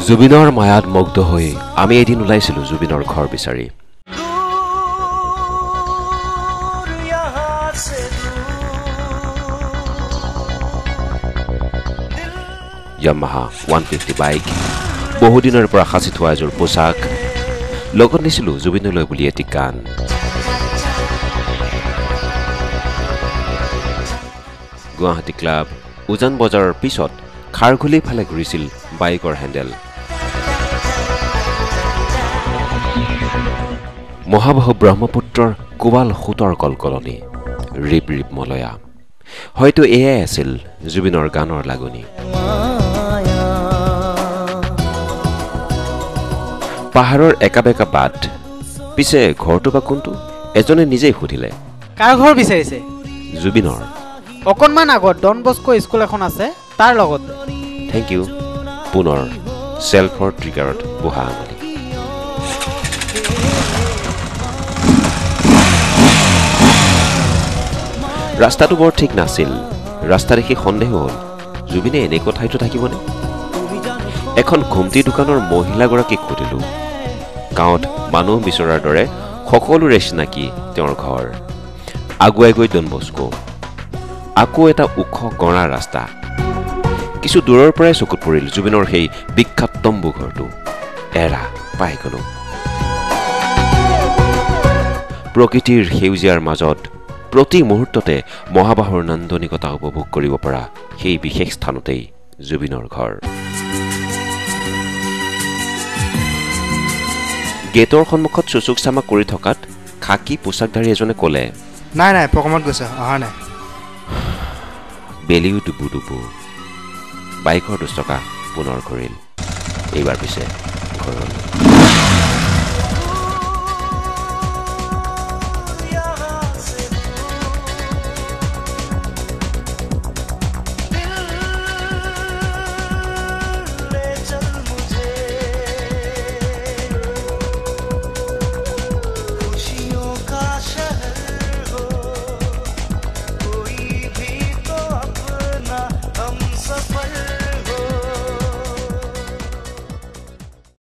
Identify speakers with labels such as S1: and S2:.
S1: জুবিনৰ মায়াত মুগ্ধ হৈ আমি এদিন ওলাইছিলো জুবিনৰ ঘৰ বিচাৰি Yamaha 150 বাইক বহুদিনৰ পৰা সাঁচি থোৱা এযোৰ পোছাক লগত নিছিলো জুবিনলৈ বুলি এটি গান গুৱাহাটী ক্লাব উজান বজাৰৰ পিছত খাৰঘুলি ফালে ঘূৰিছিল বাইকৰ হেণ্ডেল মহাবাহু ব্ৰহ্মপুত্ৰৰ কোবাল খুতৰ কলকলনি ৰিপ ৰিপ মলয়া হয়তো এয়াই আছিল জুবিনৰ গানৰ লাগনি পাহাৰৰ একাবেকা বাট পিছে ঘৰটো বা কোনটো এজনে নিজেই সুধিলে
S2: কাৰ ঘৰ বিচাৰিছে
S1: জুবিনৰ
S2: অকনমান আগত ডন বস্কো স্কুল এখন আছে তাৰ লগত
S1: থ্যাংক ইউ পুনৰ সেলফৰ ট্ৰিগাৰত বহা আঙুলি ৰাস্তাটো বৰ ঠিক নাছিল ৰাস্তা দেখি সন্দেহ হ'ল জুবিনে এনেকুৱা ঠাইতো থাকিবনে এখন ঘুমটি দোকানৰ মহিলাগৰাকীক সুধিলো গাঁৱত মানুহ বিচৰাৰ দৰে সকলোৰে চিনাকি তেওঁৰ ঘৰ আগুৱাই গৈ ডন বস্কো আকৌ এটা ওখ গড়া ৰাস্তা কিছু দূৰৰ পৰাই চকুত পৰিল জুবিনৰ সেই বিখ্যাত তম্বু ঘৰটো এৰা পাই গলো প্ৰকৃতিৰ সেউজীয়াৰ মাজত প্ৰতি মুহূৰ্ততে মহাবাহুৰ নান্দনিকতা উপভোগ কৰিব পৰা সেই বিশেষ স্থানতেই জুবিনৰ ঘৰ গেটৰ সন্মুখত চুচুক চামাক কৰি থকাত খাকী পোছাকধাৰী এজনে ক'লে
S3: নাই নাই প্ৰকমত গৈছে অহা নাই
S1: বেলিও ডুবু ডুবু বাইকৰ 2 টকা পুনৰ ঘূৰিল এইবাৰ পিছে ঘৰলৈ